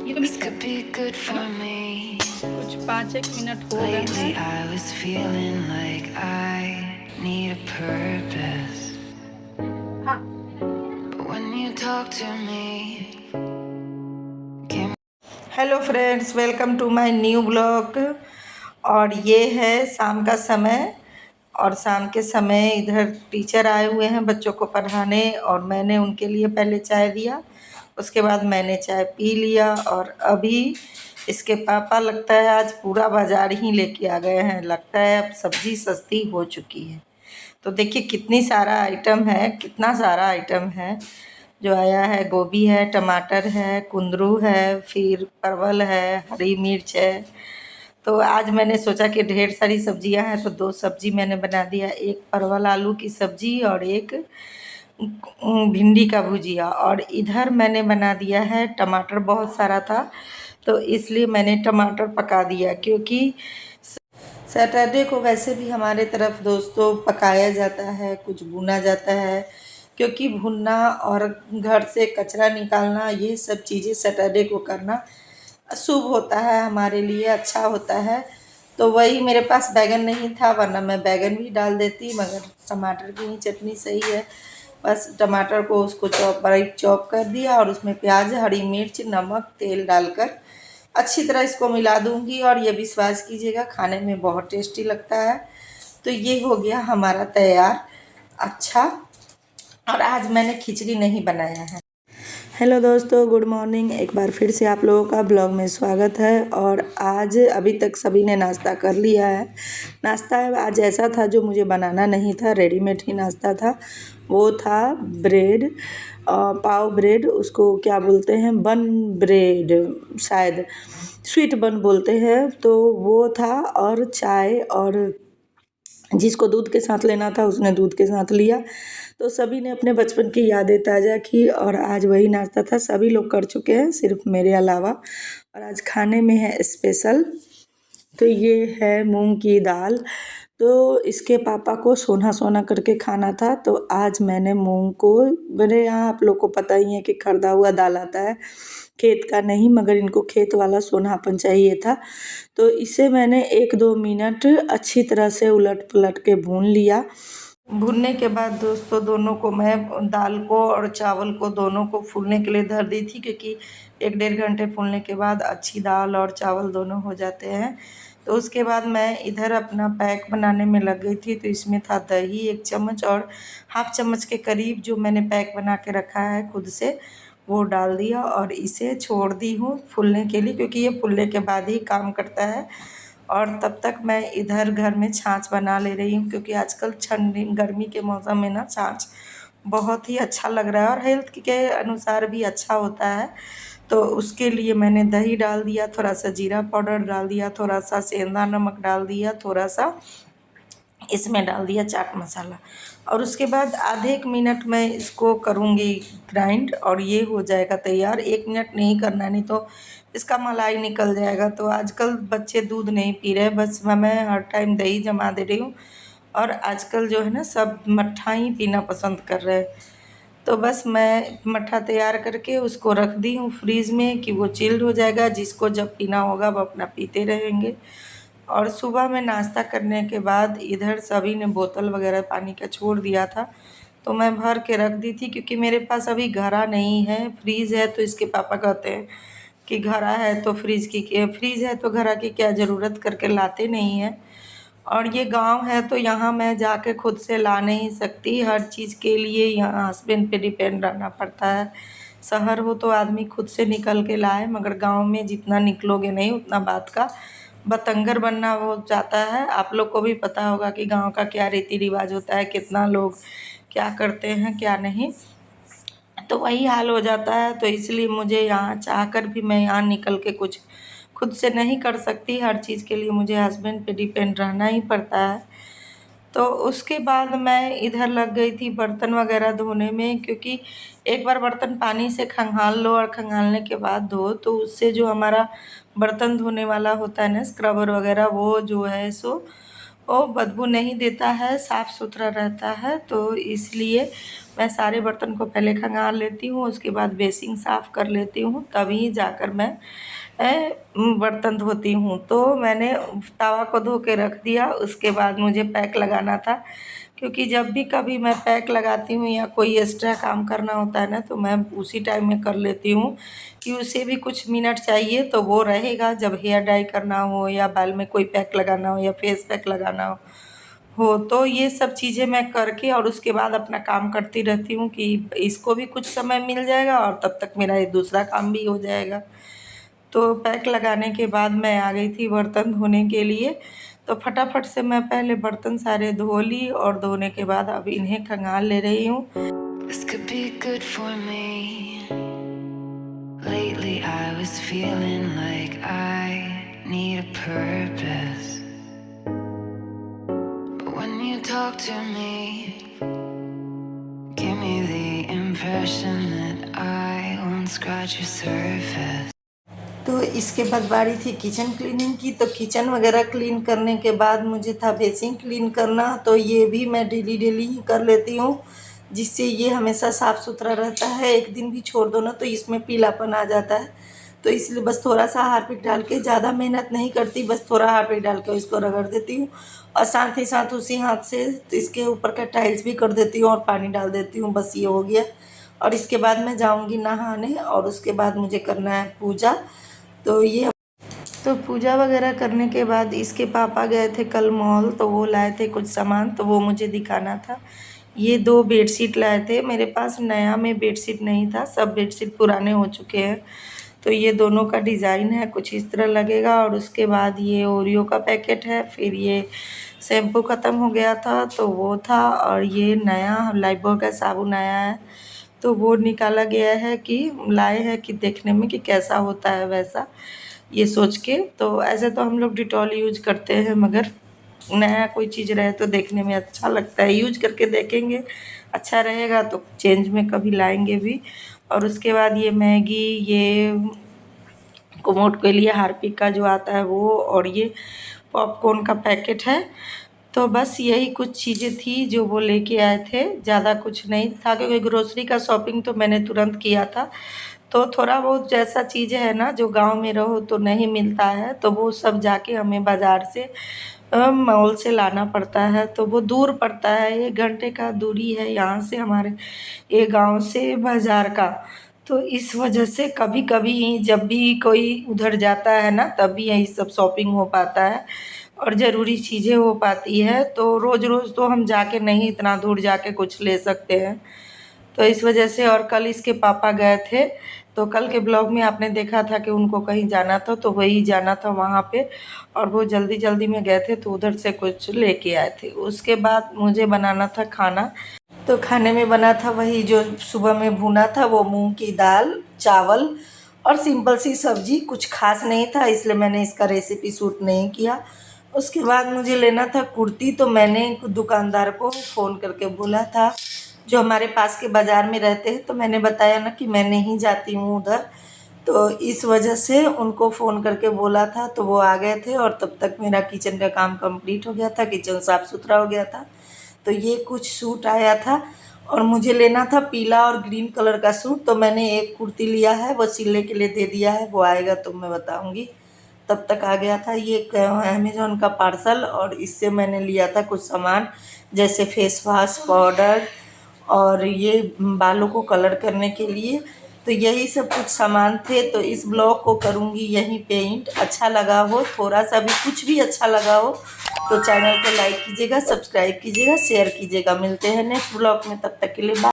ये तो This could be good for me. कुछ 5-1 मिनट हो गए Lately हैं। I was feeling like I need a purpose. हाँ, But when you talk to me, give hello friends, welcome to my new blog. और ये है शाम का समय। और शाम के समय इधर टीचर आए हुए हैं बच्चों को पढ़ाने, और मैंने उनके लिए पहले चाय दिया, उसके बाद मैंने चाय पी लिया। और अभी इसके पापा लगता है आज पूरा बाज़ार ही लेके आ गए हैं। लगता है अब सब्ज़ी सस्ती हो चुकी है। तो देखिए कितनी सारा आइटम है, कितना सारा आइटम है जो आया है। गोभी है, टमाटर है, कुंदरू है, फिर परवल है, हरी मिर्च है। तो आज मैंने सोचा कि ढेर सारी सब्जियां हैं तो 2 सब्जी मैंने बना दिया, एक परवल आलू की सब्जी और एक भिंडी का भुजिया। और इधर मैंने बना दिया है, टमाटर बहुत सारा था तो इसलिए मैंने टमाटर पका दिया, क्योंकि सैटरडे को वैसे भी हमारे तरफ दोस्तों पकाया जाता है, कुछ भुना जाता है, क्योंकि भुनना और घर से कचरा निकालना ये सब चीज़ें सैटरडे को करना शुभ होता है, हमारे लिए अच्छा होता है। तो वही मेरे पास बैगन नहीं था, वरना मैं बैगन भी डाल देती, मगर टमाटर की ही चटनी सही है। बस टमाटर को उसको बारीक चॉप कर दिया और उसमें प्याज, हरी मिर्च, नमक, तेल डालकर अच्छी तरह इसको मिला दूंगी। और ये विश्वास कीजिएगा खाने में बहुत टेस्टी लगता है। तो ये हो गया हमारा तैयार। अच्छा, और आज मैंने खिचड़ी नहीं बनाया है। हेलो दोस्तों, गुड मॉर्निंग। एक बार फिर से आप लोगों का ब्लॉग में स्वागत है। और आज अभी तक सभी ने नाश्ता कर लिया है। नाश्ता आज ऐसा था जो मुझे बनाना नहीं था, रेडीमेड ही नाश्ता था। वो था ब्रेड, पाव ब्रेड, उसको क्या बोलते हैं, बन ब्रेड, शायद स्वीट बन बोलते हैं। तो वो था, और चाय, और जिसको दूध के साथ लेना था उसने दूध के साथ लिया। तो सभी ने अपने बचपन की यादें ताज़ा की, और आज वही नाश्ता था। सभी लोग कर चुके हैं, सिर्फ मेरे अलावा। और आज खाने में है स्पेशल, तो ये है मूंग की दाल। तो इसके पापा को सोना सोना करके खाना था, तो आज मैंने मूंग को, मेरे यहाँ आप लोग को पता ही है कि खरीदा हुआ दाल आता है, खेत का नहीं, मगर इनको खेत वाला सोनापन चाहिए था। तो इसे मैंने 1-2 मिनट अच्छी तरह से उलट पलट के भून लिया। भूनने के बाद दोस्तों दोनों को, मैं दाल को और चावल को दोनों को फूलने के लिए धर दी थी, क्योंकि 1-1.5 घंटे फूलने के बाद अच्छी दाल और चावल दोनों हो जाते हैं। तो उसके बाद मैं इधर अपना पैक बनाने में लग गई थी। तो इसमें था दही 1 चम्मच, और हाफ चम्मच के करीब जो मैंने पैक बना के रखा है खुद से, वो डाल दिया। और इसे छोड़ दी हूँ फूलने के लिए, क्योंकि ये फूलने के बाद ही काम करता है। और तब तक मैं इधर घर में छाछ बना ले रही हूँ, क्योंकि आजकल ठंडी गर्मी के मौसम में ना छाछ बहुत ही अच्छा लग रहा है, और हेल्थ के अनुसार भी अच्छा होता है। तो उसके लिए मैंने दही डाल दिया, थोड़ा सा जीरा पाउडर डाल दिया, थोड़ा सा सेंधा नमक डाल दिया, थोड़ा सा इसमें डाल दिया चाट मसाला। और उसके बाद आधे 1 मिनट मैं इसको करूँगी ग्राइंड, और ये हो जाएगा तैयार। 1 मिनट नहीं करना, नहीं तो इसका मलाई निकल जाएगा। तो आजकल बच्चे दूध नहीं पी रहे, बस मैं हर टाइम दही जमा दे रही हूँ। और आजकल जो है ना, सब मट्ठा ही पीना पसंद कर रहे हैं। तो बस मैं मट्ठा तैयार करके उसको रख दी हूँ फ्रीज़ में, कि वो चिल्ड हो जाएगा, जिसको जब पीना होगा वो अपना पीते रहेंगे। और सुबह में नाश्ता करने के बाद इधर सभी ने बोतल वगैरह पानी का छोड़ दिया था, तो मैं भर के रख दी थी, क्योंकि मेरे पास अभी घड़ा नहीं है, फ्रीज़ है। तो इसके पापा कहते हैं कि घड़ा है तो फ्रीज़ है तो घड़ा की क्या ज़रूरत, करके लाते नहीं हैं। और ये गांव है तो यहाँ मैं जाके खुद से ला नहीं सकती, हर चीज़ के लिए यहाँ हस्बैंड पे डिपेंड रहना पड़ता है। शहर हो तो आदमी खुद से निकल के लाए, मगर गांव में जितना निकलोगे नहीं उतना बात का बतंगर बनना हो जाता है। आप लोग को भी पता होगा कि गांव का क्या रीति रिवाज होता है, कितना लोग क्या करते हैं क्या नहीं, तो वही हाल हो जाता है। तो इसलिए मुझे यहाँ चाहकर भी मैं यहाँ निकल के कुछ खुद से नहीं कर सकती, हर चीज़ के लिए मुझे हस्बैंड पे डिपेंड रहना ही पड़ता है। तो उसके बाद मैं इधर लग गई थी बर्तन वगैरह धोने में, क्योंकि एक बार बर्तन पानी से खंगाल लो, और खंगालने के बाद धो, तो उससे जो हमारा बर्तन धोने वाला होता है ना, स्क्रबर वगैरह, वो जो है वो बदबू नहीं देता है, साफ़ सुथरा रहता है। तो इसलिए मैं सारे बर्तन को पहले खंगाल लेती हूँ, उसके बाद बेसिन साफ़ कर लेती हूँ, तभी जाकर मैं बर्तन धोती हूँ। तो मैंने तवा को धो के रख दिया। उसके बाद मुझे पैक लगाना था, क्योंकि जब भी कभी मैं पैक लगाती हूँ या कोई एक्स्ट्रा काम करना होता है ना, तो मैं उसी टाइम में कर लेती हूँ कि उसे भी कुछ मिनट चाहिए तो वो रहेगा। जब हेयर डाई करना हो या बाल में कोई पैक लगाना हो या फेस पैक लगाना हो तो ये सब चीज़ें मैं करके और उसके बाद अपना काम करती रहती हूँ कि इसको भी कुछ समय मिल जाएगा और तब तक मेरा ये दूसरा काम भी हो जाएगा। तो पैक लगाने के बाद मैं आ गई थी बर्तन धोने के लिए। तो फटाफट से मैं पहले बर्तन सारे धो ली और धोने के बाद अब इन्हें खंगाल ले रही हूँ। This could be good for me. Lately I was feeling like I need a purpose. But when you talk to me, give me the impression that I won't scratch your surface. तो इसके बाद बारी थी kitchen cleaning की। तो kitchen वगैरह clean करने के बाद मुझे था बेसिन क्लीन करना। तो ये भी मैं डेली ही कर लेती हूँ, जिससे ये हमेशा साफ़ सुथरा रहता है। एक दिन भी छोड़ दो ना तो इसमें पीलापन आ जाता है। तो इसलिए बस थोड़ा सा हार्पिक डाल के, ज़्यादा मेहनत नहीं करती, बस थोड़ा हार्पिक डाल के इसको रगड़ देती हूँ और साथ ही साथ उसी हाथ से इसके ऊपर का टाइल्स भी कर देती हूँ और पानी डाल देती हूँ। बस ये हो गया। और इसके बाद मैं जाऊँगी नहाने और उसके बाद मुझे करना है पूजा। तो पूजा वगैरह करने के बाद इसके पापा गए थे कल मॉल, तो वो लाए थे कुछ सामान, तो वो मुझे दिखाना था। ये 2 बेडशीट लाए थे। मेरे पास नया में बेडशीट नहीं था, सब बेडशीट पुराने हो चुके हैं। तो ये दोनों का डिज़ाइन है, कुछ इस तरह लगेगा। और उसके बाद ये ओरियो का पैकेट है। फिर ये शैम्पू ख़त्म हो गया था तो वो था। और ये नया लाइफबॉय का साबुन आया है, तो वो निकाला गया है कि लाए हैं कि देखने में कि कैसा होता है वैसा, ये सोच के। तो ऐसे तो हम लोग डिटॉल यूज करते हैं, मगर नया कोई चीज़ रहे तो देखने में अच्छा लगता है। यूज करके देखेंगे, अच्छा रहेगा तो चेंज में कभी लाएंगे भी। और उसके बाद ये मैगी, ये कोमोट के लिए हार्पिक का जो आता है वो, और ये पॉपकॉर्न का पैकेट है। तो बस यही कुछ चीज़ें थी जो वो लेके आए थे, ज़्यादा कुछ नहीं था, क्योंकि ग्रोसरी का शॉपिंग तो मैंने तुरंत किया था। तो थोड़ा बहुत जैसा चीज़ है ना जो गांव में रहो तो नहीं मिलता है, तो वो सब जाके हमें बाज़ार से मॉल से लाना पड़ता है। तो वो दूर पड़ता है, 1 घंटे का दूरी है यहाँ से, हमारे ये गांव से बाज़ार का। तो इस वजह से कभी कभी जब भी कोई उधर जाता है ना, तभी यही सब शॉपिंग हो पाता है और ज़रूरी चीज़ें हो पाती है। तो रोज़ रोज़ तो हम जाके नहीं, इतना दूर जाके कुछ ले सकते हैं। तो इस वजह से। और कल इसके पापा गए थे, तो कल के ब्लॉग में आपने देखा था कि उनको कहीं जाना था, तो वही जाना था वहाँ पे। और वो जल्दी में गए थे तो उधर से कुछ लेके आए थे। उसके बाद मुझे बनाना था खाना। तो खाने में बना था वही जो सुबह में भुना था, वो मूंग की दाल, चावल और सिंपल सी सब्जी। कुछ खास नहीं था, इसलिए मैंने इसका रेसिपी शूट नहीं किया। उसके बाद मुझे लेना था कुर्ती। तो मैंने दुकानदार को फ़ोन करके बोला था, जो हमारे पास के बाज़ार में रहते हैं। तो मैंने बताया ना कि मैं नहीं जाती हूँ उधर, तो इस वजह से उनको फ़ोन करके बोला था। तो वो आ गए थे और तब तक मेरा किचन का काम कंप्लीट हो गया था, किचन साफ़ सुथरा हो गया था। तो ये कुछ सूट आया था और मुझे लेना था पीला और ग्रीन कलर का सूट। तो मैंने एक कुर्ती लिया है, वो सिलने के लिए दे दिया है, वो आएगा तो मैं बताऊँगी। तब तक आ गया था ये अमेज़ॉन का पार्सल। और इससे मैंने लिया था कुछ सामान, जैसे फेस वॉश, पाउडर और ये बालों को कलर करने के लिए। तो यही सब कुछ सामान थे। तो इस ब्लॉग को करूँगी यहीं पे एंड। अच्छा लगा हो, थोड़ा सा भी कुछ भी अच्छा लगा हो तो चैनल को लाइक कीजिएगा, सब्सक्राइब कीजिएगा, शेयर कीजिएगा। मिलते हैं नेक्स्ट ब्लॉग में, तब तक के लिए बाय।